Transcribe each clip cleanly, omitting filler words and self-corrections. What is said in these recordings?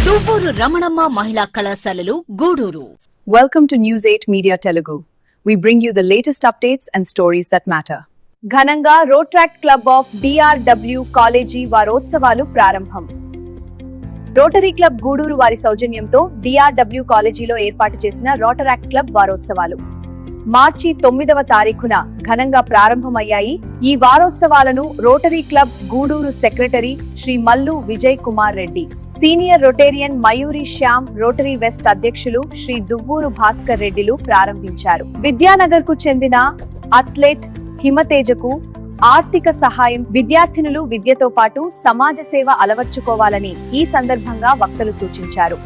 దువ్వూరు రమణమ్మ మహిళా కళాశాలలు Gudur. Welcome to News 8 Media Telugu. We bring you the latest updates and stories that matter. ఘనంగా Rotaract club of DRW college వారోత్సవాలు ప్రారంభం. Rotary club Gudur వారి సౌజన్యంతో DRW కాలేజీలో ఏర్పాటు చేసిన రోటరాక్ట్ క్లబ్ వారోత్సవాలు మార్చి 9వ తారీఖున ఘనంగా ప్రారంభమయ్యాయి. ఈ వారోత్సవాలను Rotary club Gudur secretary Shri Mallu Vijay Kumar Reddy, senior Rotarian Mayuri Shyam, Rotary West అధ్యక్షులు శ్రీ దువ్వూరు భాస్కర్ రెడ్డిలు ప్రారంభించారు. విద్యానగర్ కు చెందిన అథ్లెట్ హిమతేజకు ఆర్థిక సహాయం, విద్యార్థినులు విద్యతో పాటు సమాజ సేవ అలవర్చుకోవాలని ఈ సందర్భంగా వక్తలు సూచించారు.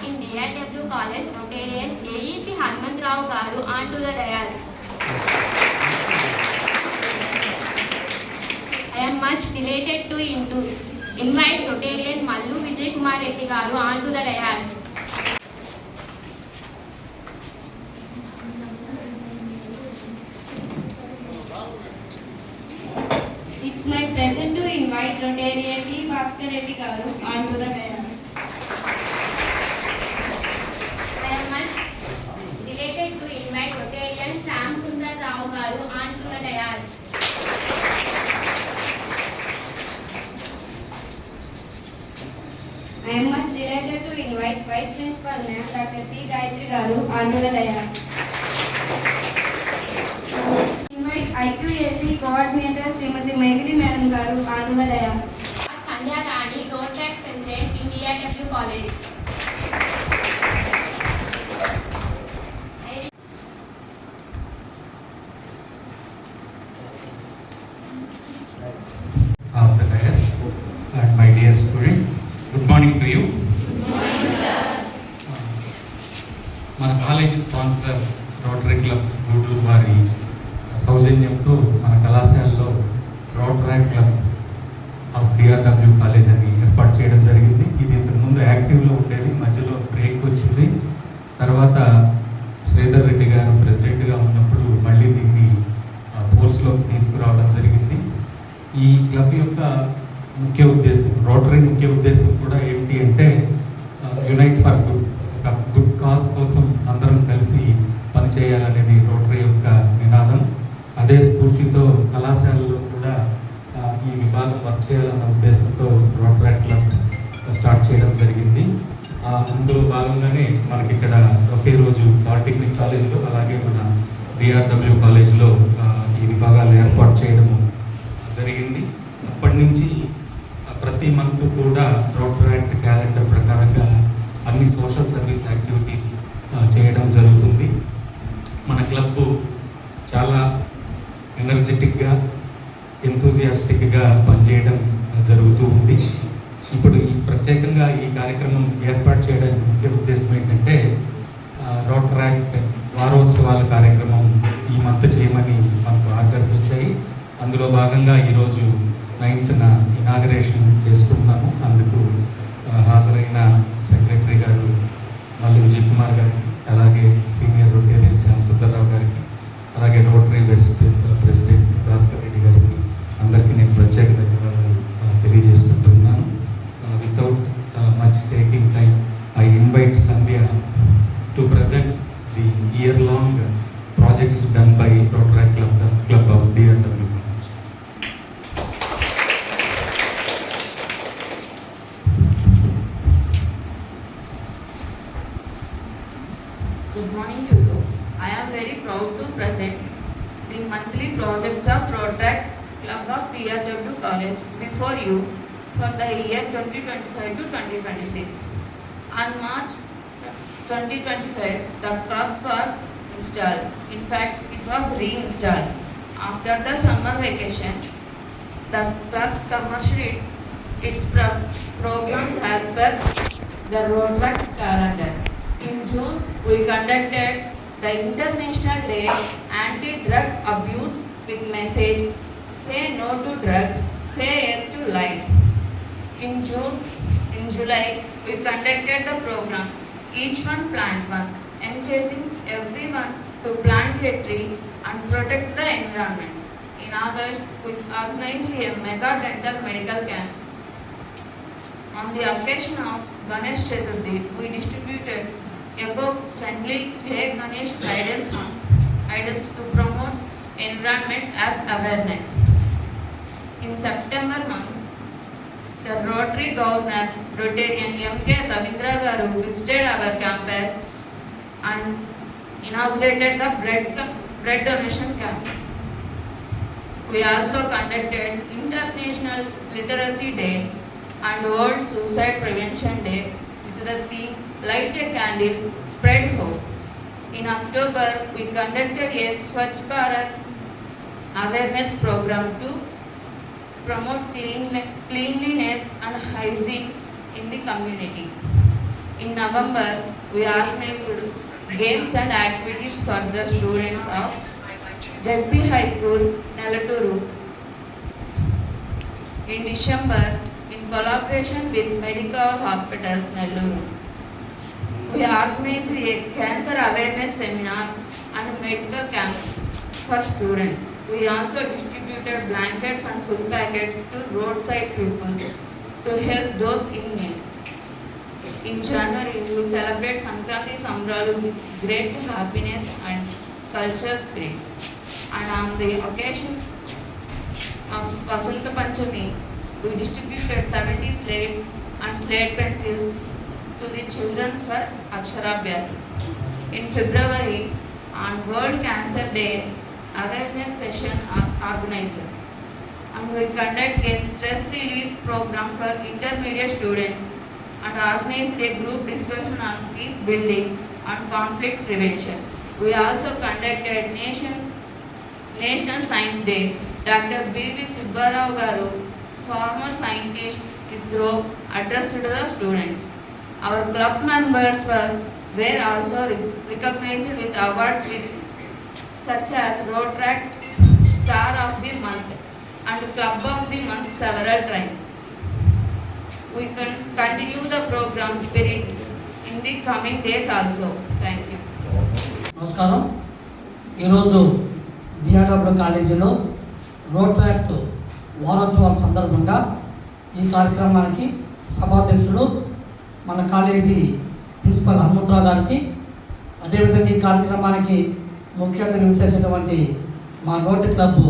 in DRW College, Rotarian AEP Hanumantrao Garu onto the dais. I am much delighted to invite Rotarian Mallu Vijay Kumar Reddy Garu onto the dais. It's my pleasure to invite Rotarian T. Bhaskar Reddy Garu onto the dais. Dayal. I am much delighted to invite Vice Principal Ma'am Dr. P. Gayatri Garu onto the dais. Invite IQAC Coordinator Srimati Maithili Madam Garu onto the dais. Sandhya Rani, Road Track President in DRW College. Of the dais and my dear students, good morning to you. మన college sponsor rotary club Gudur వారి సౌజన్యంతో మన కళాశాలలో rotary club of DRW college అని ఏర్పాటు చేయడం జరిగింది. ఇది ఇంతకుముందు యాక్టివ్లో ఉండేది, మధ్యలో బ్రేక్ వచ్చింది. తర్వాత శ్రీధర్ రెడ్డి గారు ప్రెసిడెంట్గా ఉన్నప్పుడు మళ్ళీ దీన్ని ఫోర్స్లోకి తీసుకురావడం జరిగింది. ఈ క్లబ్ యొక్క ముఖ్య ఉద్దేశం, రోటరీ ముఖ్య ఉద్దేశం కూడా ఏంటి అంటే యునైట్ ఫర్ గుడ్, ఒక గుడ్ కాజ్ కోసం అందరం కలిసి పనిచేయాలనేది రోటరీ యొక్క నినాదం. అదే స్ఫూర్తితో కళాశాలలో కూడా ఈ విభాగం వర్క్ చేయాలన్న ఉద్దేశంతో రోటరీ క్లబ్ స్టార్ట్ చేయడం జరిగింది. అందులో భాగంగానే మనకి ఇక్కడ ఒకే రోజు పాలిటెక్నిక్ కాలేజీలో అలాగే మన డిఆర్డబ్ల్యూ కాలేజీలో ఈ విభాగాలు ఏర్పాటు చేయడము జరిగింది. అప్పటి నుంచి ప్రతి మంత్ కూడా రోటరీ యాక్ట్ క్యాలెండర్ ప్రకారంగా అన్ని సోషల్ సర్వీస్ యాక్టివిటీస్ చేయడం జరుగుతుంది. మన క్లబ్ చాలా ఎనర్జెటిక్గా, ఎంతూజియాస్టిక్గా పనిచేయడం జరుగుతూ ఉంది. ఇప్పుడు ఈ ప్రత్యేకంగా ఈ కార్యక్రమం ఏర్పాటు చేయడానికి ముఖ్య ఉద్దేశం ఏంటంటే రోటరీ యాక్ట్ వారోత్సవాల కార్యక్రమం ఈ మంత్ చేయమని మనకు ఆర్డర్స్ వచ్చాయి. అందులో భాగంగా ఈరోజు 9th ఇనాగరేషన్ చేసుకుంటున్నాము. అందుకు హాజరైన సెక్రటరీ గారు మల్లు విజయ్ కుమార్ గారికి, అలాగే సీనియర్ రొటేరియన్ శ్యామ్ సుందర్రావు గారికి, అలాగే rotary west president Bhaskar Reddy గారికి అందరికీ నేను ప్రత్యేక ధన్యవాదాలు తెలియజేసుకుంటున్నాను. Without much taking time, I invite Sandhya to present the year long projects done by Rotary Club of DRW College. Good morning to you. I am very proud to present the monthly projects of Rotary Club of DRW College before you for the year 2025 to 2026. On March 2025, the club was installed. In fact, it was reinstalled. After the summer vacation, the club commercialized its programs as per the Rotary calendar. In June, we conducted the International Day Anti-Drug Abuse with message, "Say no to drugs, say yes to life." In July, we conducted the program Each One Plant One, encouraging everyone to plant a tree and protect the environment. In August, we organized a mega dental medical camp. On the occasion of Ganesh Chaturthi, we distributed eco-friendly clay Ganesh idols to promote environment as awareness. In September month, the Rotary Governor, Rotarian M.K. Ravindra Garu visited our campus and inaugurated the blood donation camp. We also conducted International Literacy Day and World Suicide Prevention Day with the theme Light a Candle, Spread Hope. In October, we conducted a Swachh Bharat awareness program to promote cleanliness and hygiene in the community. In November, we organized games and activities for the students of JP High School, Nelaturu. In December, in collaboration with Medical Hospitals, Nellore, we organized a cancer awareness seminar and medical camp for students. We also distributed blankets and food packets to roadside people to help those in need. In January, we celebrate Sankranti Sambralu with great happiness and cultural spirit. And on the occasion of Vasanta Panchami, we distributed 70 slates and slate pencils to the children for Aksharabhyas. In February, on World Cancer Day, awareness session are organized. And we conduct a stress relief program for intermediate students and organized a group discussion on peace building and conflict prevention. We also conducted National Science Day. Dr. B.V. Subbarao Garu, former scientist ISRO, addressed to the students. Our club members were also recognized with awards such as Rotaract Star of the Month and Club of the Month several times. We can continue the program spirit in the coming days also. Thank you. నమస్కారం. ఈరోజు DRW కాలేజీలో Rotaract వారోత్సవాల సందర్భంగా ఈ కార్యక్రమానికి సభాధ్యక్షులు మన college principal Hanumantharao గారికి, అదేవిధంగా ఈ కార్యక్రమానికి ముఖ్య అతిథిగా చేసినటువంటి మా రోటరీ క్లబ్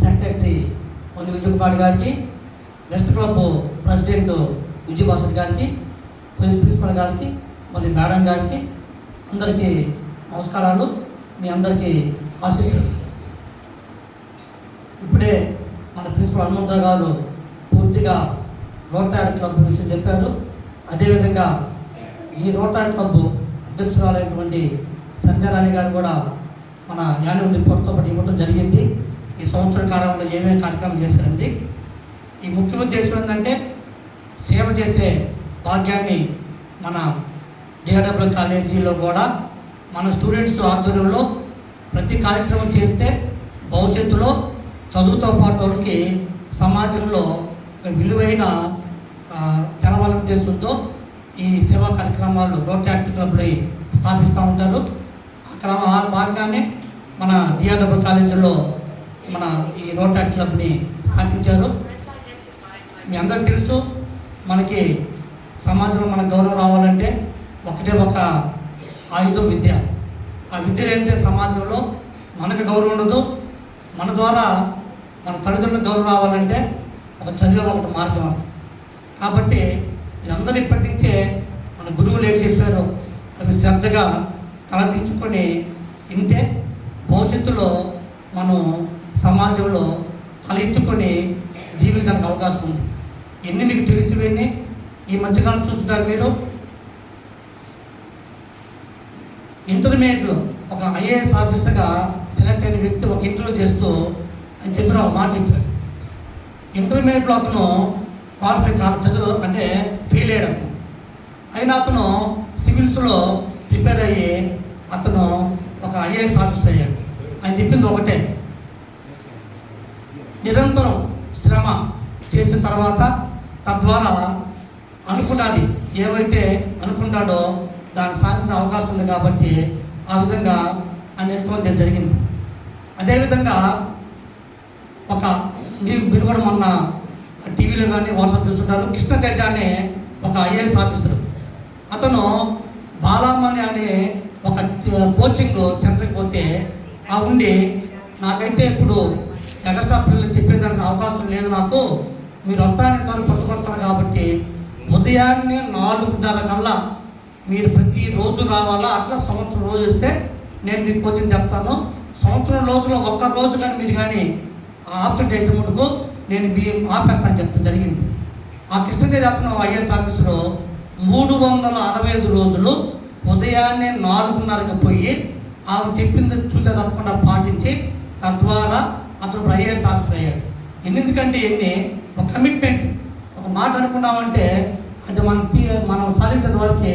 సెక్రటరీ మొండి విజయకుమార్ గారికి, వెస్ట్ క్లబ్ ప్రెసిడెంట్ విజయభాస్కర్ గారికి, వైస్ ప్రిన్సిపల్ గారికి, మరి మేడం గారికి అందరికీ నమస్కారాలు. మీ అందరికీ ఆశీస్సులు. ఇప్పుడే మన ప్రిన్సిపల్ హనుమంతరావు గారు పూర్తిగా రోటరీ క్లబ్ విషయం చెప్పారు. అదేవిధంగా ఈ రోటరీ క్లబ్ అధ్యక్షురాలైనటువంటి సంధ్యారాణి గారు కూడా మన యాన్యువల్ రిపోర్ట్తో పాటు ఇవ్వడం జరిగింది. ఈ సంవత్సర కాలంలో ఏమేమి కార్యక్రమం చేశారండి. ఈ ముఖ్య ఉద్దేశం ఏంటంటే సేవ చేసే భాగ్యాన్ని మన డిఆర్డబ్ల్యూ కాలేజీలో కూడా మన స్టూడెంట్స్ ఆధ్వర్యంలో ప్రతి కార్యక్రమం చేస్తే భవిష్యత్తులో చదువుతో పాటు వాళ్ళకి సమాజంలో విలువైన తెలవాలని ఉద్దేశంతో ఈ సేవా కార్యక్రమాలు రోటరీ క్లబ్లు స్థాపిస్తూ ఉంటారు. అక్కడ ఆ భాగంగానే మన డిఆర్డబ్ల్యూ కాలేజీలో మన ఈ రోటరీ క్లబ్ని స్థాపించారు. మీ అందరికీ తెలుసు, మనకి సమాజంలో మన గౌరవం రావాలంటే ఒకటే ఒక ఆయుధం విద్య. ఆ విద్య లేనిదే సమాజంలో మనకు గౌరవం ఉండదు. మన ద్వారా మన తల్లిదండ్రులకు గౌరవం రావాలంటే ఒక చదివే ఒకటి మార్గం. కాబట్టి మీరందరూ ఇప్పటి నుంచే మన గురువులు ఏం చెప్పారో అవి శ్రద్ధగా తలదించుకొని వింటే భవిష్యత్తులో మనం సమాజంలో తల ఎత్తుకొని జీవించడానికి అవకాశం ఉంది. ఎన్ని మీకు తెలిసివన్నీ ఈ మధ్యకాలం చూస్తున్నారు మీరు. ఇంటర్మీడియట్లో ఒక ఐఏఎస్ ఆఫీసర్గా సెలెక్ట్ అయిన వ్యక్తి ఒక ఇంటర్వ్యూ చేస్తూ అని చెప్పిన ఒక మాట చెప్పాడు. ఇంటర్మీడియట్లో అతను క్వాలిఫై చదువు అంటే ఫెయిల్ అయ్యాడు. అతను అయినా అతను సివిల్స్లో ప్రిపేర్ అయ్యి అతను ఒక ఐఏఎస్ ఆఫీసర్ అయ్యాడు. అని చెప్పింది ఒకటే, నిరంతరం శ్రమ చేసిన తర్వాత తద్వారా అనుకున్నది ఏవైతే అనుకుంటాడో దాన్ని సాధించే అవకాశం ఉంది. కాబట్టి ఆ విధంగా ఆయన ఎంచుకోవడం జరిగింది. అదేవిధంగా ఒక మీరు కూడా మొన్న టీవీలో కానీ వాట్సాప్ చూస్తుంటారు. కృష్ణ తేజ అనే ఒక ఐఏఎస్ ఆఫీసరు, అతను బాలామణి అనే ఒక కోచింగ్ సెంటర్కి పోతే ఆ ఉండి నాకైతే ఇప్పుడు ఎక్స్ట్రా పిల్లలు చెప్పేదానికి అవకాశం లేదు, నాకు మీరు వస్తానని తను పట్టుకొడతాను కాబట్టి ఉదయాన్నే 4:30 కల్లా మీరు ప్రతిరోజు రావాలా. అట్లా సంవత్సరం రోజు వస్తే నేను మీకు కోచింగ్ చెప్తాను. సంవత్సరం రోజులో ఒక్క రోజు కానీ మీరు కానీ ఆబ్సెంట్ అయితే మటుకు నేను మీ ఆపేస్తాను చెప్తాను జరిగింది. ఆ కృష్ణదేవి అతను ఐఏఎస్ ఆఫీసులో 365 రోజులు ఉదయాన్నే 4:30కి పోయి ఆమె చెప్పింది చూసే తప్పకుండా పాటించి తద్వారా అతను ఐఏఎస్ ఆఫీసర్ అయ్యాడు. ఎందుకంటే ఒక కమిట్మెంట్, ఒక మాట అనుకున్నామంటే అది మనం సాధించేంత వరకే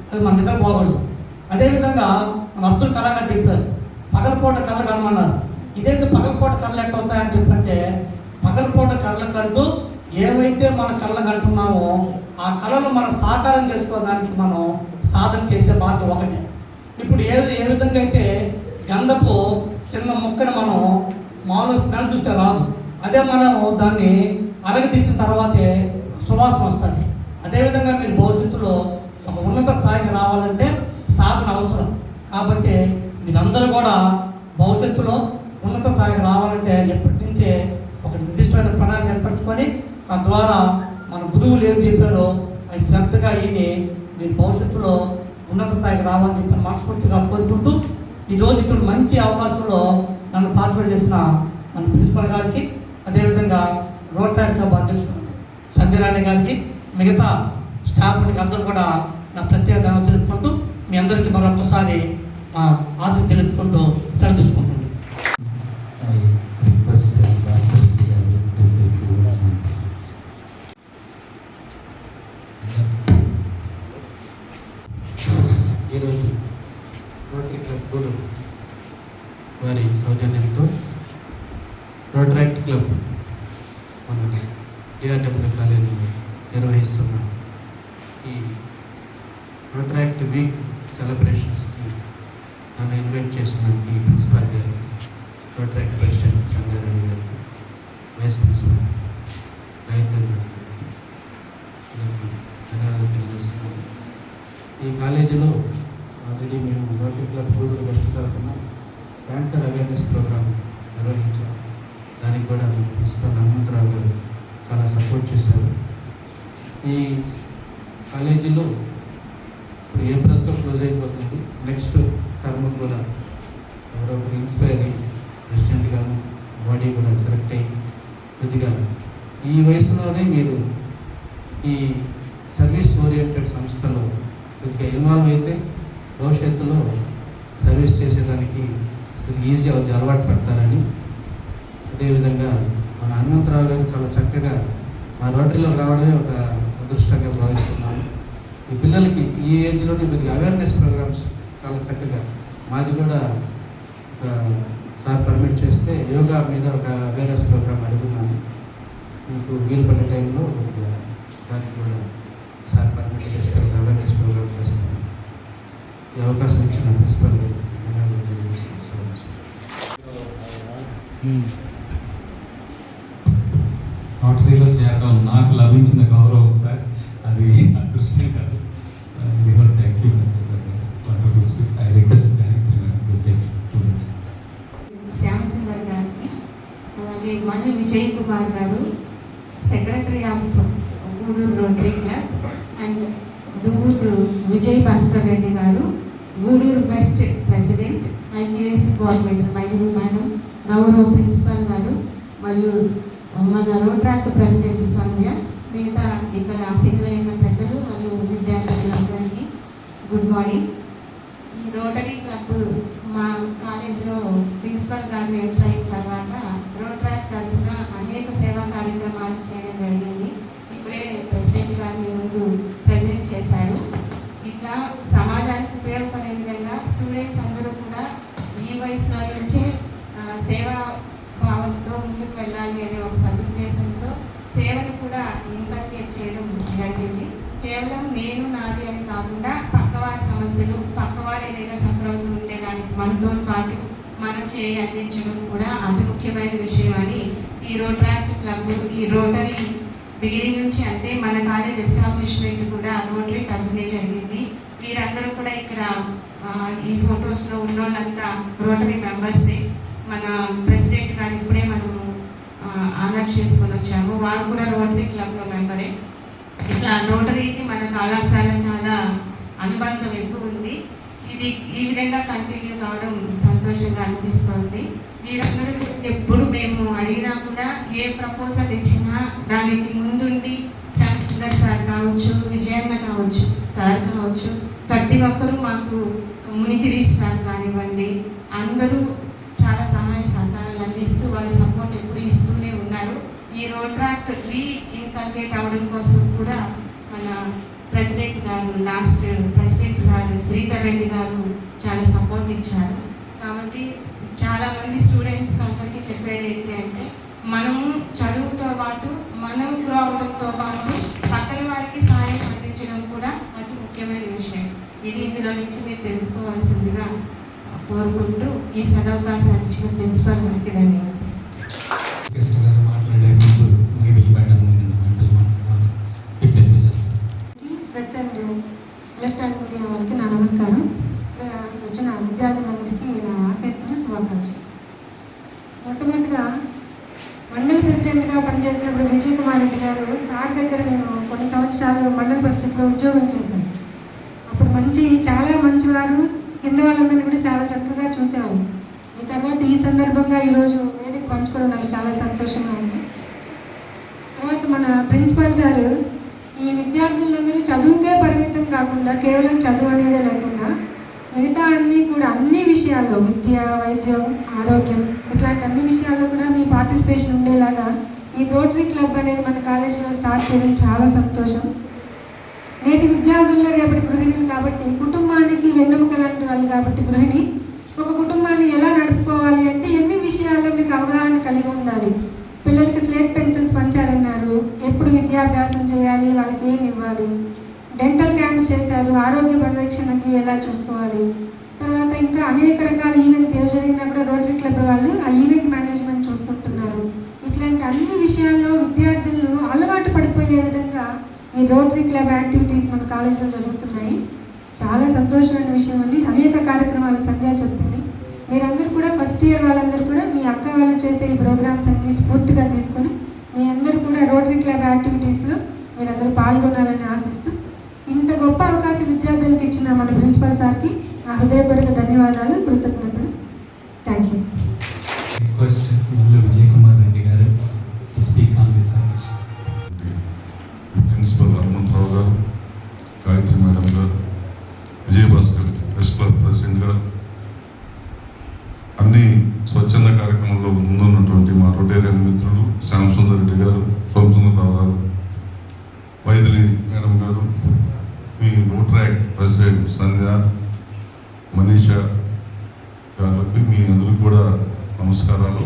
అది మన నిద్రపోకూడదు. అదేవిధంగా మన అబ్దుల్ కలాం గారు చెప్పారు, పగలపూట కళ్ళ కనమన్నారు. ఇదైతే పగలపూట కళ్ళు ఎట్లా వస్తాయని చెప్పంటే పగలపూట కళ్ళ కంటూ ఏవైతే మన కళ్ళ కంటున్నామో ఆ కళలు మనం సాకారం చేసుకోవడానికి మనం సాధన చేసే మార్గం ఒకటే. ఇప్పుడు ఏ విధంగా అయితే గంధపు చిన్న ముక్కను మనం మామూలు స్మెల్ చూస్తే రాదు, అదే మనం దాన్ని అరగతీసిన తర్వాతే సువాసన వస్తుంది. అదేవిధంగా మీరు భవిష్యత్తులో ఒక ఉన్నత స్థాయికి రావాలంటే సాధన అవసరం. కాబట్టి మీరందరూ కూడా భవిష్యత్తులో ఉన్నత స్థాయికి తద్వారా మన గురువులు ఏం చెప్పారో అది శ్రద్ధగా విని మీరు భవిష్యత్తులో ఉన్నత స్థాయికి రావాలని చెప్పి మనస్ఫూర్తిగా కోరుకుంటూ ఈరోజు ఇటువంటి మంచి అవకాశంలో నన్ను పార్టిసిపేట్ చేసిన మన ప్రిన్సిపల్ గారికి, అదేవిధంగా రోటరీ క్లబ్ అధ్యక్షుడు సంధ్యరాణి గారికి, మిగతా స్టాఫ్కి అందరూ కూడా నా ప్రత్యేక ధన్యవాదాలు తెలుపుకుంటూ మీ అందరికీ మరొకసారి మా ఆశీస్సు తెలుపుకుంటూ సెలవు తీసుకుంటుంది. ఈరోజు రోటరీ క్లబ్ కూడా వారి సౌజన్యంతో రోటరాక్ట్ క్లబ్ మన డిఆర్డబ్ల్యూ కాలేజీలో నిర్వహిస్తున్న ఈ రోటరాక్ట్ వీక్ సెలబ్రేషన్స్కి నన్ను ఇన్వైట్ చేసిన ఈ ప్రిన్సిపాల్ గారికి, రోటరాక్ట్ ప్రెసిడెంట్ సంగారెడ్డి గారికి, వైస్ ప్రిన్సిపాల్ గాయత్రి గారికి ధన్యవాదాలు తెలియజేస్తున్నాను. ఈ కాలేజీలో ఆల్రెడీ మేము రోటరీ క్లబ్ గూడూరు వెస్ట్ తరఫున క్యాన్సర్ అవేర్నెస్ ప్రోగ్రామ్ నిర్వహించాము. దానికి కూడా ప్రిన్సిపల్ హనుమంతరావు గారు చాలా సపోర్ట్ చేశారు. ఈ కాలేజీలో ఇప్పుడు ఏప్రిల్తో క్లోజ్ అయిపోతుంది. నెక్స్ట్ టర్మ్ కూడా ఎవరో ఒకరు ఇన్స్పైర్ అయ్యి ప్రెసిడెంట్ గాను బాడీ కూడా సెలెక్ట్ అయ్యి కొద్దిగా ఈ వయసులోనే మీరు ఈ సర్వీస్ ఓరియంటెడ్ సంస్థలో కొద్దిగా ఇన్వాల్వ్ అయితే భవిష్యత్తులో సర్వీస్ చేసేదానికి కొద్దిగా ఈజీ అవుద్ది, అలవాటు పడతారని. అదేవిధంగా మన హనుమంతరావు గారు చాలా చక్కగా మా రోటరీలోకి రావడమే ఒక అదృష్టంగా భావిస్తున్నాను. ఈ పిల్లలకి ఈ ఏజ్లోనే కొద్దిగా అవేర్నెస్ ప్రోగ్రామ్స్ చాలా చక్కగా, మాది కూడా ఒక సార్ పర్మిట్ చేస్తే యోగా మీద ఒక అవేర్నెస్ ప్రోగ్రామ్ అడుగున్నాను. మీకు వీలు పడే టైంలో కొద్దిగా దానికి కూడా సార్ పర్మిట్ చేస్తే ఒక అవేర్నెస్ ప్రోగ్రామ్ చేస్తాను. ఈ అవకాశం ఇచ్చిన ప్రిన్సిపల్ గారు ధన్యవాదాలు తెలియజేస్తున్నాను. రోటరీలో చేరడం నాకు లభించిన గౌరవం సార్, అది అదృష్టం కాదు. Thank you. I request Shyamsundar గారికి, అలాగే Malli Vijay Kumar garu, secretary of Gudur rotary club, and Duvvuru Vijay Bhaskar Reddy garu, Gudur west president, IQAC coordinator Mythili madam, గౌరవ ప్రిన్సిపల్ గారు, మరియు మన రోటరాక్ట్ ప్రెసిడెంట్ సంధ్య, మిగతా ఇక్కడ ఆసీనులైన పెద్దలు మరియు విద్యార్థులందరికీ గుడ్ మార్నింగ్. ఈ రోటరీ క్లబ్ మా కాలేజీలో ప్రిన్సిపల్ గారు ఎంటర్ అయిన తర్వాత రోటరాక్ట్ తరఫున అనేక సేవా కార్యక్రమాలు చేయడం జరిగింది. ఇప్పుడే ప్రెసిడెంట్ గారు మీ ముందు ప్రజెంట్ చేశారు. ఇట్లా సమాజానికి ఉపయోగపడే విధంగా స్టూడెంట్స్ అందరూ కూడా ఈ వయసులో నుంచే సేవా భావంతో ముందుకు వెళ్ళాలి అనే ఒక సదుద్దేశంతో సేవను కూడా ఇన్కల్కేట్ చేయడం జరిగింది. కేవలం నేను నాది అని కాకుండా పక్కవారి సమస్యలు, పక్కవారు ఏదైనా సఫర్ అవుతూ ఉంటే దానికి మనతో పాటు మనం చేయి అందించడం కూడా అతి ముఖ్యమైన విషయం అని ఈ రోటరాక్ట్ క్లబ్, ఈ రోటరీ బిగినింగ్ నుంచి అంతే. మన కాలేజ్ ఎస్టాబ్లిష్మెంట్ కూడా రోటరీ తరఫునే జరిగింది. వీరందరూ కూడా ఇక్కడ ఈ ఫొటోస్లో ఉన్న వాళ్ళంతా రోటరీ మెంబర్సే. మన ప్రెసిడెంట్ గారు ఇప్పుడే మనము ఆనర్ చేసుకొని వచ్చాము, వారు కూడా రోటరీ క్లబ్లో మెంబరే. ఇట్లా రోటరీకి మన కళాశాల చాలా అనుబంధం ఎక్కువ ఉంది. ఇది ఈ విధంగా కంటిన్యూ కావడం సంతోషంగా అనిపిస్తుంది. మీరందరూ ఎప్పుడు మేము అడిగినా కూడా ఏ ప్రపోజల్ ఇచ్చినా దానికి ముందుండి శ్యామసుందర్ సార్ కావచ్చు, విజయన్న కావచ్చు, సార్ కావచ్చు, ప్రతి ఒక్కరూ మాకు మునిగిరీష్ సార్ కానివ్వండి, అందరూ చాలా సహాయ సహకారాలు అందిస్తూ వాళ్ళ సపోర్ట్ ఎప్పుడు ఇస్తూనే ఉన్నారు. ఈ రోటరాక్ట్ రీఇన్కల్కేట్ అవ్వడం కోసం కూడా మన ప్రెసిడెంట్ గారు, last president sir Sridhar Reddy గారు చాలా సపోర్ట్ ఇచ్చారు. కాబట్టి చాలామంది స్టూడెంట్స్కి అందరికీ చెప్పేది ఏంటి అంటే, మనము చదువుతో పాటు మనం గ్రో అవడంతో పాటు పక్కన వారికి సహాయం అందించడం కూడా అతి ముఖ్యమైన విషయం. ఇది ఇందులో నుంచి మీరు తెలుసుకోవాల్సిందిగా కోరుకుంటూ ఈ సదవకాశాన్ని ఇచ్చిన ప్రిన్సిపల్ గారికి ధన్యవాదాలు. మాట్లాడే ముందు మైథిలి మేడం నేను మాటలు మాట్లాడాల్సి విజ్ఞప్తి చేస్తాను. ప్రెస్ అండ్ ఎలక్ట్రానిక్ మీడియా వాళ్ళకి నా నమస్కారం. వచ్చిన విద్యార్థులందరికీ నా ఆశీస్సులు, శుభాకాంక్షలు. మొట్టమొదటిగా మండలి ప్రెసిడెంట్గా పనిచేసినప్పుడు విజయ్ కుమార్ రెడ్డి గారు గారు సార్ దగ్గర నేను కొన్ని సంవత్సరాలు మండల పరిషత్లో ఉద్యోగం చేశాను. అప్పుడు చాలా మంచివారు, కింద వాళ్ళందరినీ కూడా చాలా చక్కగా చూసేవాళ్ళు. ఈ తర్వాత ఈ సందర్భంగా ఈరోజు వేదిక పంచుకోవడం నాకు చాలా సంతోషంగా ఉంది. తర్వాత మన ప్రిన్సిపల్ సారు ఈ విద్యార్థులందరూ చదువుకే పరిమితం కాకుండా కేవలం చదువు అనేదే లేకుండా మిగతా అన్ని విషయాల్లో విద్య, వైద్యం, ఆరోగ్యం ఇట్లాంటి అన్ని విషయాల్లో కూడా మీ పార్టిసిపేషన్ ఉండేలాగా ఈ రోటరీ క్లబ్ అనేది మన కాలేజీలో స్టార్ట్ చేయడం చాలా సంతోషం. నేటి విద్యార్థుల్లో రేపటి గృహిణులు కాబట్టి కుటుంబానికి వెన్నెముక లాంటి వాళ్ళు కాబట్టి గృహిణి ఒక కుటుంబాన్ని ఎలా నడుపుకోవాలి అంటే ఎన్ని విషయాల్లో మీకు అవగాహన కలిగి ఉండాలి. పిల్లలకి స్లేట్ పెన్సిల్స్ పంచారన్నారు, ఎప్పుడు విద్యాభ్యాసం చేయాలి, వాళ్ళకి ఏమి ఇవ్వాలి, డెంటల్ క్యాంప్స్ చేశారు, ఆరోగ్య పరిరక్షణకి ఎలా చూసుకోవాలి, తర్వాత ఇంకా అనేక రకాల ఈవెంట్స్ ఏవి జరిగినా కూడా రోటరీ క్లబ్ వాళ్ళు ఆ ఈవెంట్ మేనేజ్మెంట్ చూసుకుంటున్నారు. ఇట్లాంటి అన్ని విషయాల్లో విద్యార్థులు అలవాటు పడిపోయే విధంగా ఈ రోటరీ క్లబ్ యాక్టివిటీస్ మన కాలేజీలో జరుగుతున్నాయి. చాలా సంతోషమైన విషయం అండి. అనేక కార్యక్రమాలు సంధ్య చెప్పింది. మీరందరూ కూడా ఫస్ట్ ఇయర్ వాళ్ళందరూ కూడా మీ అక్క వాళ్ళు చేసే ఈ ప్రోగ్రామ్స్ అన్ని స్ఫూర్తిగా తీసుకొని మీ అందరూ కూడా రోటరీ క్లబ్ యాక్టివిటీస్లో మీరందరూ పాల్గొనాలని ఆశిస్తూ ఇంత గొప్ప అవకాశం విద్యార్థులకు ఇచ్చిన మన ప్రిన్సిపల్ సార్కి నా హృదయపూర్వక ధన్యవాదాలు, కృతజ్ఞతలు. Thank you. Request Mallu Vijay Kumar Reddy garu to speak on this occasion. Principal Hanumantharao garu, Gayatri madam garu, Vijay Bhaskar west club president garu, అన్ని స్వచ్ఛంద కార్యక్రమంలో ముందున్నటువంటి మా రొటేరియన్ మిత్రులు శ్యామసుందర్ రెడ్డి గారు, సోమసుందరరావు గారు, వైద్యుని మేడం గారు, మీ రోట్రాక్ ప్రెసిడెంట్ సంధ్య, మనీషా గారికి మీ అందరికి కూడా నమస్కారాలు.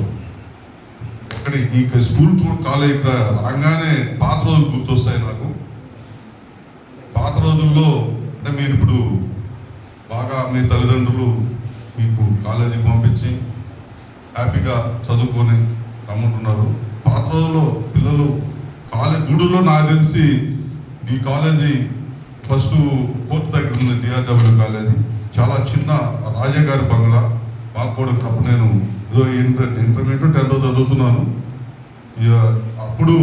అక్కడ ఈ స్కూల్ కాలేజ్ రాగానే పాత రోజులు గుర్తొస్తాయి నాకు. పాత రోజుల్లో అంటే మీరు ఇప్పుడు బాగా మీ తల్లిదండ్రులు మీకు కాలేజీకి పంపించి హ్యాపీగా చదువుకొని రమ్మంటున్నారు. పాత రోజుల్లో పిల్లలు గూడూరులో నాకు తెలిసి ఈ కాలేజీ ఫస్ట్ కోర్టు దగ్గర ఉంది, డిఆర్డబ్ల్యూ కాలేజీ. చాలా చిన్న రాజా గారి బంగ్లా. మాకు కూడా అప్పుడు నేను ఏదో ఇంటర్మీడియట్ 10th చదువుతున్నాను. అప్పుడు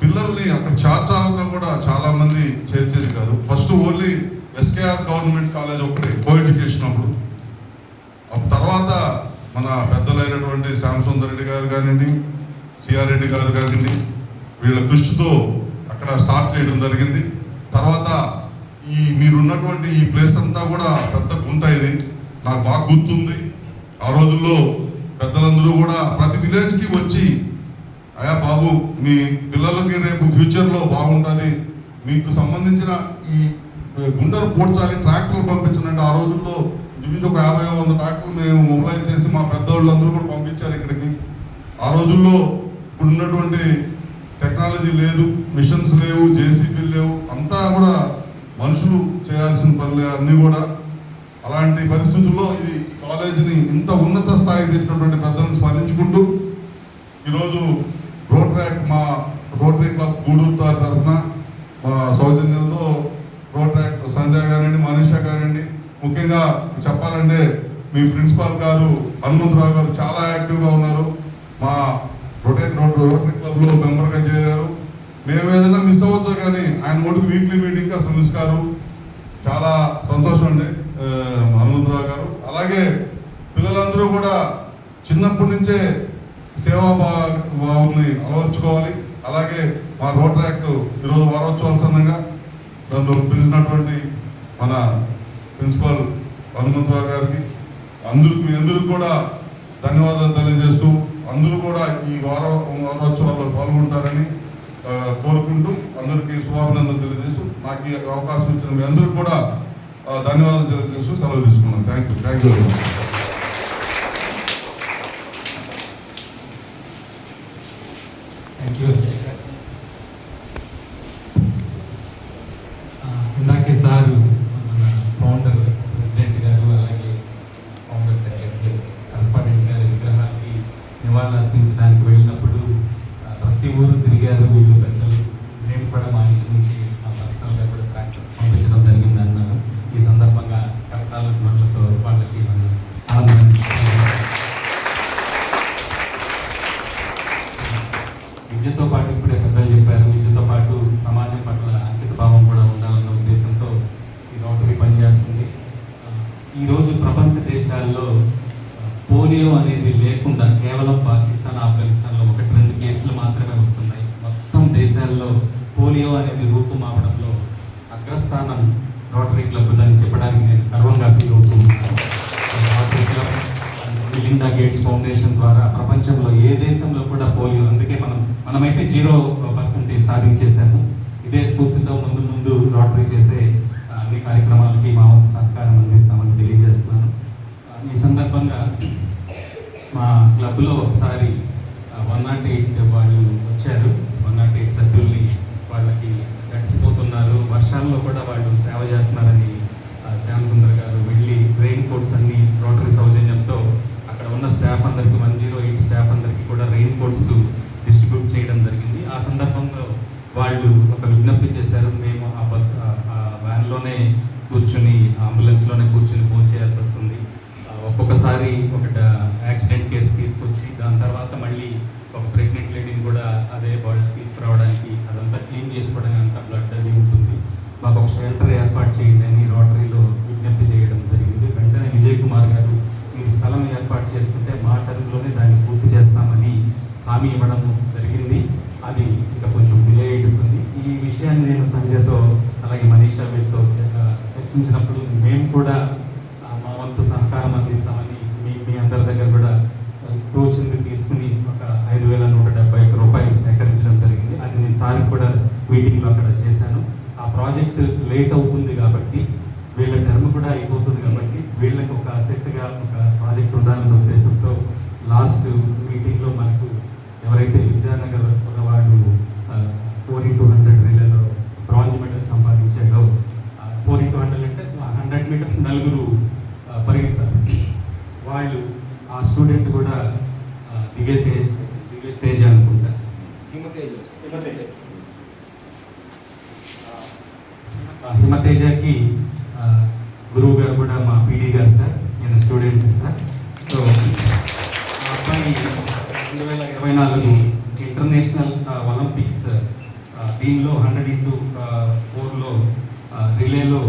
పిల్లల్ని అక్కడ చేర్చాలన్నా కూడా చాలామంది చేర్చేది కాదు. First only SKR government college ఒకటి కో ఎడ్యుకేషన్. అప్పుడు తర్వాత మన పెద్దలైనటువంటి శ్యామసుందర్ రెడ్డి గారు కానివ్వండి, సిఆర్ రెడ్డి గారు కానివ్వండి, వీళ్ళ కృషితో అక్కడ స్టార్ట్ చేయడం జరిగింది. తర్వాత మీరున్నటువంటి ఈ ప్లేస్ అంతా కూడా పెద్ద గుంట. ఇది నాకు బాగా గుర్తుంది. ఆ రోజుల్లో పెద్దలందరూ కూడా ప్రతి విలేజ్కి వచ్చి, అయ్యా బాబు మీ పిల్లలకి రేపు ఫ్యూచర్లో బాగుంటుంది, మీకు సంబంధించిన ఈ గుంటను పోడ్చాలి, ట్రాక్టర్లు పంపించినట్టు ఆ రోజుల్లో ఇంచుమించు ఒక 50-100 ట్రాక్టర్లు మేము మొబిలైజ్ చేసి మా పెద్దవాళ్ళందరూ కూడా పంపించారు ఇక్కడికి. ఆ రోజుల్లో ఇప్పుడున్నటువంటి టెక్నాలజీ లేదు, మిషన్స్ లేవు, జేసీబీలు లేవు, అంతా కూడా మనుషులు చేయాల్సిన పనులు అన్నీ కూడా. అలాంటి పరిస్థితుల్లో ఇది కాలేజీని ఇంత ఉన్నత స్థాయికి తెచ్చినటువంటి పెద్దలను స్మరించుకుంటూ ఈరోజు మా రోటరీ క్లబ్ గూడూరు తరఫున మా సౌజన్యంలో రోటరాక్ సంజయ్ గారండి, మనీషా గారండి, ముఖ్యంగా చెప్పాలంటే మీ ప్రిన్సిపాల్ గారు హనుమంతరావు గారు చాలా యాక్టివ్గా ఉన్నారు. మా రోటరీ క్లబ్లో మెంబర్గా చేరారు. మేము ఏదైనా మిస్ అవ్వచ్చు కానీ ఆయన మటుకు వీక్లీ మీటింగ్కి అసలు మిస్ కారు. చాలా సంతోషం అండి హనుమంతరావు గారు. అలాగే పిల్లలందరూ కూడా చిన్నప్పటి నుంచే సేవాభావాన్ని అలవర్చుకోవాలి. అలాగే మా రోటరాక్ ఈరోజు వారోత్సవాల సందర్భంగా నన్ను పిలిచినటువంటి మన ప్రిన్సిపల్ హనుమంతరావు గారికి మీ అందరికి కూడా ధన్యవాదాలు తెలియజేస్తూ అందరూ కూడా ఈ వారోత్సవాల్లో పాల్గొంటారని కోరుకుంటూ అందరికీ శుభాభినందనలు తెలియజేస్తూ నాకు ఈ అవకాశం ఇచ్చిన మీ అందరికి కూడా ధన్యవాదాలు తెలియజేస్తూ సెలవు తీసుకున్నాను. Thank you very much. Thank you. ఇందాకే సారు మన ఫౌండర్ ప్రెసిడెంట్ గారు, అలాగే ఫౌండర్ సెక్రటరీ కరస్పాండెంట్ గారి విగ్రహాలకి నివాళులు అర్పించడానికి వెళ్ళినప్పుడు ప్రతి ఊరు తిరిగారు వీళ్ళు పెద్దలు. మేము కూడా మా ఇంటి నుంచి మా పర్సనల్గా కూడా ప్రాక్టీస్ పంపించడం జరిగింది అన్నారు. ఈ సందర్భంగా కష్టాల నోట్లతో వాళ్ళకి మన ఆనందాన్ని విద్యతో పాటు ప్రపంచ దేశాల్లో పోలియో అనేది లేకుండా కేవలం పాకిస్తాన్, ఆఫ్ఘనిస్తాన్లో 1-2 కేసులు మాత్రమే వస్తున్నాయి. మొత్తం దేశాల్లో పోలియో అనేది రూపుమావడంలో అగ్రస్థానం రోటరీ క్లబ్ అని చెప్పడానికి నేను గర్వంగా ఫీల్ అవుతూ ఉన్నాను. Rotary club Melinda gates foundation ద్వారా ప్రపంచంలో ఏ దేశంలో కూడా పోలియో, అందుకే మనమైతే 0% సాధించేశాము. ఇదే స్ఫూర్తితో ముందు రోటరీ చేసే అన్ని కార్యక్రమాలకి మా వంతు సహకారం అందిస్తామని తెలియజేస్తున్నాను. ఈ సందర్భంగా మా క్లబ్లో ఒకసారి 108 వాళ్ళు వచ్చారు. 108 సభ్యుల్ని వాళ్ళకి గడిచిపోతున్నారు, వర్షాల్లో కూడా వాళ్ళు సేవ చేస్తున్నారని శ్యామ్ సుందర్ గారు వెళ్ళి రెయిన్ కోట్స్ అన్ని రోటరీ సౌజన్యంతో అక్కడ ఉన్న స్టాఫ్ అందరికీ 108 స్టాఫ్ అందరికీ కూడా రెయిన్ కోట్స్ డిస్ట్రిబ్యూట్ చేయడం జరిగింది. ఆ సందర్భంలో వాళ్ళు ఒక విజ్ఞప్తి చేశారు, మేము ఆ వ్యాన్లోనే కూర్చుని, అంబులెన్స్లోనే కూర్చుని ఫోన్ చేయాల్సి వస్తుంది. ఒక్కొక్కసారి ఒక యాక్సిడెంట్ కేసు తీసుకొచ్చి దాని తర్వాత మళ్ళీ ఒక ప్రెగ్నెంట్ లేడీని కూడా అదే బాడీ తీసుకురావడానికి, అదంతా క్లీన్ చేసుకోవడానికి అంతా బ్లడ్ అది ఉంటుంది. మాకు ఒక షెల్టర్ ఏర్పాటు చేయండి అని రోటరీలో విజ్ఞప్తి చేయడం జరిగింది. వెంటనే విజయ్ కుమార్ గారు మీరు స్థలం ఏర్పాటు చేసుకుంటే మా టర్మ్లోనే దాన్ని పూర్తి చేస్తామని హామీ ఇవ్వడం జరిగింది. అది ఇంకా కొంచెం డిలే అయ్యింటుంది. ఈ విషయాన్ని నేను సంజయ్తో అలాగే మనీషా వీళ్ళతో చర్చించినప్పుడు మేము కూడా మా వంతు సహకారం అందిస్తామని మీ అందరి దగ్గర కూడా తోచింది తీసుకుని ఒక 5,171 రూపాయలు సేకరించడం జరిగింది. అది నేను సార్కి కూడా మీటింగ్లో అక్కడ చేశాను. ఆ ప్రాజెక్ట్ లేట్ అవుతుంది కాబట్టి, వీళ్ళ టర్మ్ కూడా అయిపోతుంది కాబట్టి వీళ్ళకి ఒక అసెట్గా ఒక ప్రాజెక్ట్ ఉండాలనే ఉద్దేశంతో లాస్ట్ మీటింగ్లో మనకు ఎవరైతే విద్యానగర్ ఉన్నవాడు 4x100 రిలేలో బ్రాంజ్ మెడల్ సంపాదించాడో, 4x100 అంటే 100 మీటర్స్ 4 పరిగిస్తారు. వాళ్ళు ఆ స్టూడెంట్ కూడా దివ్యతేజ అనుకుంటా, హిమతేజకి గురువు గారు కూడా మా పీడీ గారు సార్, నేను స్టూడెంట్ అంతా. సో ఆ అబ్బాయి 2024 ఇంటర్నేషనల్ ఒలింపిక్స్ దీనిలో 100x4లో రిలేలో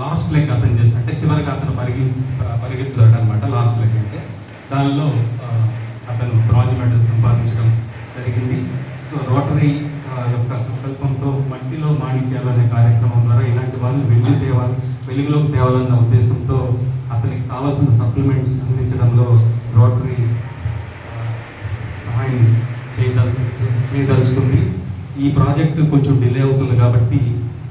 లాస్ట్ లెగ్ అతను చేస్తాడు, అంటే చివరిగా అతను పరిగెత్తుతాడు అనమాట. లాస్ట్ లెగ్ అంటే దానిలో అతను బ్రాంజ్ మెడల్ సంపాదించడం జరిగింది. సో రోటరీ యొక్క సంకల్పంతో మట్టిలో మాణిక్యాలు అనే కార్యక్రమం ద్వారా ఇలాంటి వాళ్ళని వెలుగులోకి తేవాలన్న ఉద్దేశంతో అతనికి కావాల్సిన సప్లిమెంట్స్ అందించడంలో రోటరీ సహాయం చేయదలుచుకుంది. ఈ ప్రాజెక్టు కొంచెం డిలే అవుతుంది కాబట్టి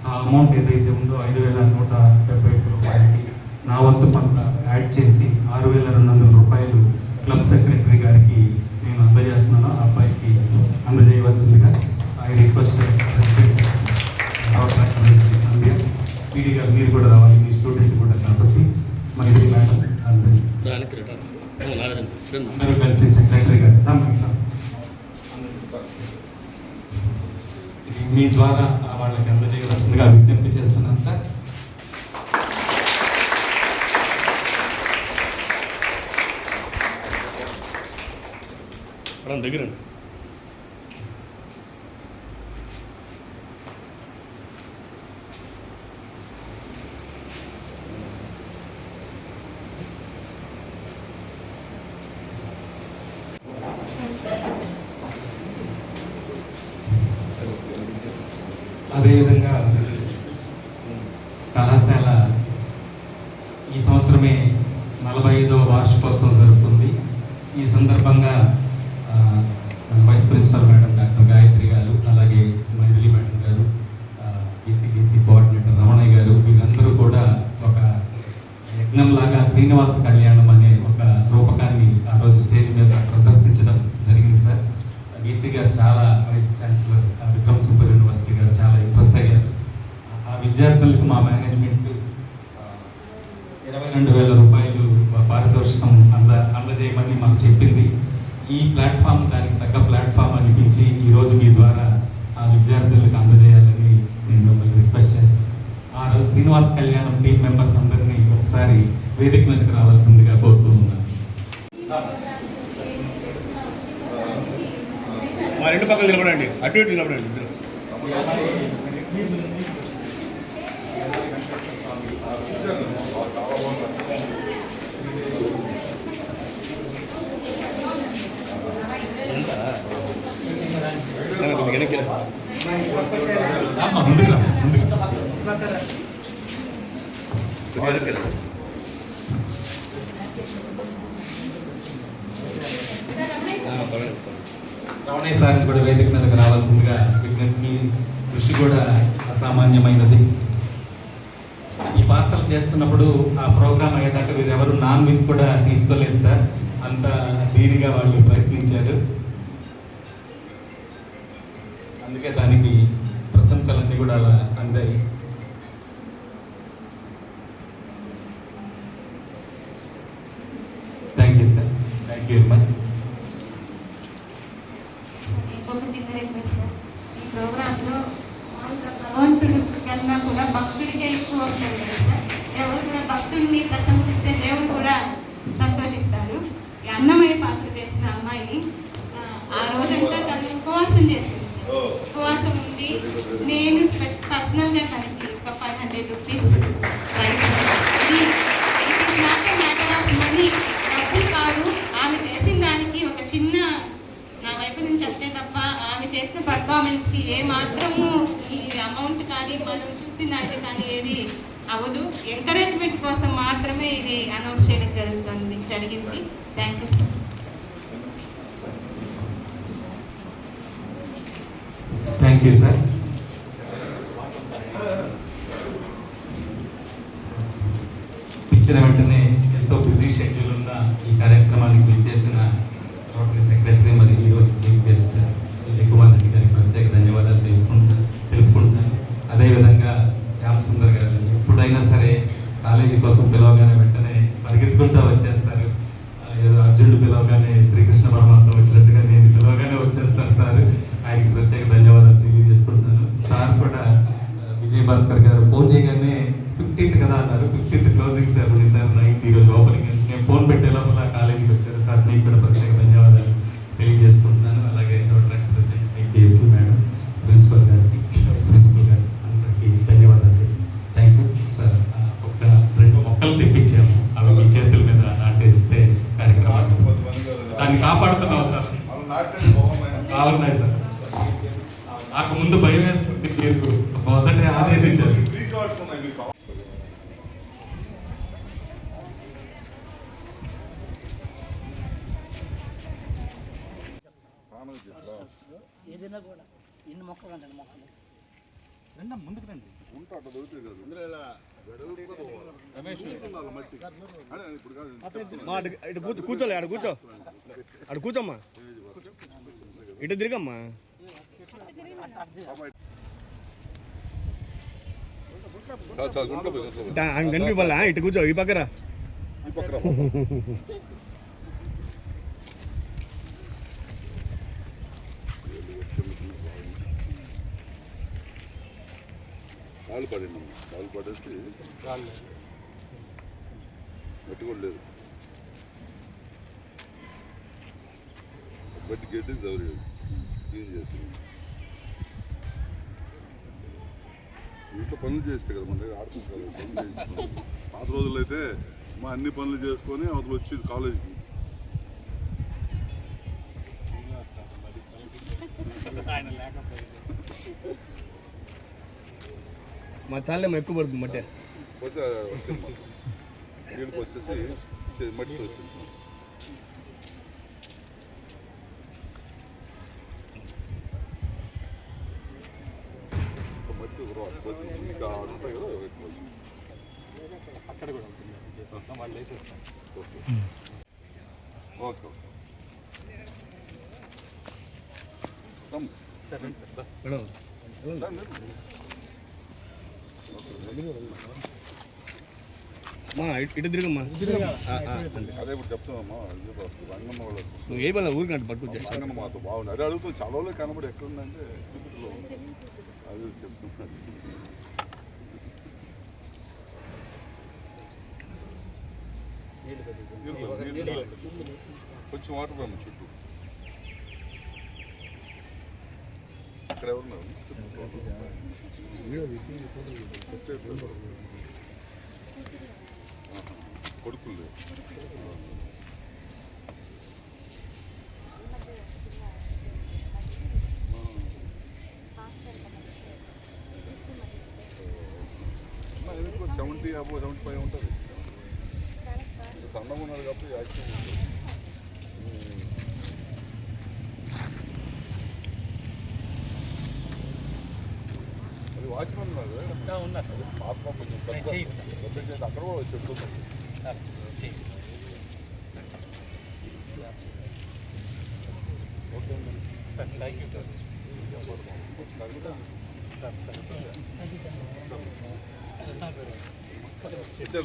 ఆ అమౌంట్ ఏదైతే ఉందో 5,171 రూపాయలకి నా వంతు కొంత యాడ్ చేసి 6,200 రూపాయలు క్లబ్ సెక్రటరీ గారికి నేను అందజేస్తున్నాను. ఆ అబ్బాయికి అందజేయవలసిందిగా I request president Sandhya, PD garu మీరు కూడా రావాలి, మీ స్టూడెంట్ కూడా కాబట్టి మైత్రి మేడం అందరూ కలిసి సెక్రటరీ గారు ఇది మీ ద్వారా వాళ్ళకి అందజేయవలసిందిగా విజ్ఞప్తి చేస్తున్నాను సార్. దగ్గర అదేవిధంగా కళాశాల ఈ సంవత్సరమే 45వ వార్షికోత్సవం జరుగుతుంది. ఈ సందర్భంగా vice principal madam doctor Gayatri గారు, అలాగే మైథిలి మేడం గారు, బీసీడీసీ కోఆర్డినేటర్ రమణయ్య గారు, వీళ్ళందరూ కూడా ఒక యజ్ఞంలాగా శ్రీనివాస కళ్యాణం అనే ఒక రూపకాన్ని ఆ రోజు స్టేజ్ మీద ప్రదర్శించడం జరిగింది సార్. బీసీ గారు చాలా, వైస్ ఛాన్సలర్ విక్రమ్ సూపర్ యూనివర్సిటీ గారు చాలా ఇంప్రెస్ అయ్యారు. ఆ విద్యార్థులకు మా మేనేజ్మెంట్ 22,000 రూపాయలు పారితోషికం అందజేయమని మాకు చెప్పింది. ఈ ప్లాట్ఫామ్ దానికి తగ్గ ప్లాట్ఫామ్ అనిపించి ఈరోజు మీ ద్వారా ఆ విద్యార్థులకు అందజేయాలని నేను మిమ్మల్ని రిక్వెస్ట్ చేస్తాను. ఆ రోజు శ్రీనివాస కళ్యాణం టీం మెంబర్స్ అందరినీ ఒకసారి వేదిక మీదకి రావాల్సిందిగా కోరుతూ ఉన్నాను. మా రెండు పక్కలు నిలబడండి, అటు ఇటు నిలబడండి. రమణయ్య సార్ని కూడా వేదిక మీదకి రావాల్సిందిగా విజ్ఞప్తి. మీ కృషి కూడా అసామాన్యమైనది. ఈ పాత్రలు చేస్తున్నప్పుడు ఆ ప్రోగ్రామ్ అయ్యేదాకా వీరెవరు నాన్ వెజ్ కూడా తీసుకోలేదు సార్. అంత దీనిగా వాళ్ళు ప్రయత్నించారు. అందుకే దానికి ప్రశంసలన్నీ కూడా అలా అందాయి. Thank you sir. Thank you very much. ఇంకొక చిన్న రిక్వెస్ట్ సార్, ఈ ప్రోగ్రాంలో భగవంతుడి కన్నా కూడా భక్తుడికే ఎక్కువ ఉంటుంది కదా సార్. ఎవరు కూడా భక్తుడిని ప్రశంసిస్తే దేవుడు కూడా సంతోషిస్తారు. ఈ అన్నమయ్య పాత్ర చేసిన అమ్మాయి ఆ రోజంతా తను ఉపవాసం చేసింది సార్. ఉపవాసం ఉంది. నేను పర్సనల్గా తనకి ఒక 500 rupees price. It is not a matter of money, డబ్బులు కాదు. ఆమె చేసిన దానికి ఒక చిన్న నా వైపు నుంచి అంతే తప్ప ఆమె చేసిన పర్ఫార్మెన్స్కి ఏ మాత్రము ఈ అమౌంట్ కానీ మనం చూసిన దానికి కానీ ఏది అవ్వదు. ఎంకరేజ్మెంట్ కోసం మాత్రమే ఇది అనౌన్స్ చేయడం జరిగింది. Thank you sir. Thank you sir. పిలిచిన వెంటనే ఎంతో బిజీ షెడ్యూల్ ఉన్న ఈ కార్యక్రమానికి విచ్చేసిన రోటరీ సెక్రటరీ మరి ఈరోజు చీఫ్ గెస్ట్ విజయ్ కుమార్ రెడ్డి గారికి ప్రత్యేక ధన్యవాదాలు తెలుపుకుంటాను. అదేవిధంగా శ్యామ్ సుందర్ గారు ఎప్పుడైనా సరే కాలేజీ కోసం పిలవగానే వెంటనే పరిగెత్తుకుంటూ వచ్చేస్తారు. ఏదో అర్జునుడు పిలవగానే శ్రీకృష్ణ పరమాత్మ వచ్చినట్టుగా నేను పిలవగానే వచ్చేస్తారు సార్. ఆయనకి ప్రత్యేక ధన్యవాదాలు తెలియజేసుకుంటున్నాను. సార్ కూడా విజయ్ భాస్కర్ గారు ఫోన్ చేయగానే 15th కదా అన్నారు. 15th closing ceremony sir, 9th ఈరోజు ఓపెనింగ్. నేను ఫోన్ పెట్టే లోపల కాలేజీకి వచ్చారు సార్. మీకు కూడా ప్రత్యేక ధన్యవాదాలు తెలియజేసుకుంటున్నాను. అలాగే rotary president IPSC madam, principal గారికి, వైస్ ప్రిన్సిపల్ గారికి అందరికీ ధన్యవాదాలు. Thank you sir. ఒక 2 మొక్కలు తెప్పించాము, అవి మీ చేతుల మీద నాటేస్తే కార్యక్రమాన్ని దాన్ని కాపాడుతున్నాం సార్. బాగున్నాయి సార్. నాకు ముందు భయం వేస్తుంది, మీరు మొదట ఆదేశించారు. ఏదైనా కూడా ఎన్ని మొక్కలు అంటే మొక్కలు ముందుకు రండి. కూర్చోలే, ఆడ కూర్చో, ఆడ కూర్చోమ్మా, ఇటు తిరిగమ్మా. కనిపి మళ్ళా ఇటు కూర్చో, ఈ పక్కరా. కాలు పడండి, కాలు పడేసి పెట్టుకోలేదు. బట్టి గడ్డి దౌర్యం క్లీన్ చేసి ఇంట్లో పనులు చేస్తే కదా మన దగ్గర ఆడుకుంటారు. పనులు చేయించుకున్నాం. పాత రోజుల్లో అయితే మా అన్ని పనులు చేసుకొని అవతలు వచ్చేది కాలేజీకి. మా చాలేమో ఎక్కువ పడుతుంది మట్టే. నీళ్ళు వచ్చేసి మట్టి వచ్చేసి మట్టి ఇంకా ఉంటాయి కదా అక్కడ కూడా ఉంటుంది, వాళ్ళు వేసేస్తాం. ఓకే ఓకే ఇటు తిరిగమ్మా. అదే ఇప్పుడు చెప్తామమ్మా, రంగన్న వాళ్ళు నువ్వు ఏ వల్ల ఊరికి పట్టు రంగన్న మాతో బాగుంది. అదే అడుగుతుంది, చాలా రోజులు కనబడి ఎక్కడుందంటే తిరుపతిలో అది చెప్తున్నాను. కొంచెం వాటర్ పోయమ్మ చుట్టూ. ఇక్కడ ఎవరున్నారు? కొడుకులు ఎందుకు 70 అబో 75 ఉంటుంది. సన్నగా ఉన్నారు కాబట్టి యాక్టివ్ ఉంటుంది. అది వాచ్మెన్ ఉన్నారు ఆత్మ కొంచెం పెద్ద చేసి అక్కడ కూడా చెప్తుంది. Okay sir, thank you sir. ఇచ్చారు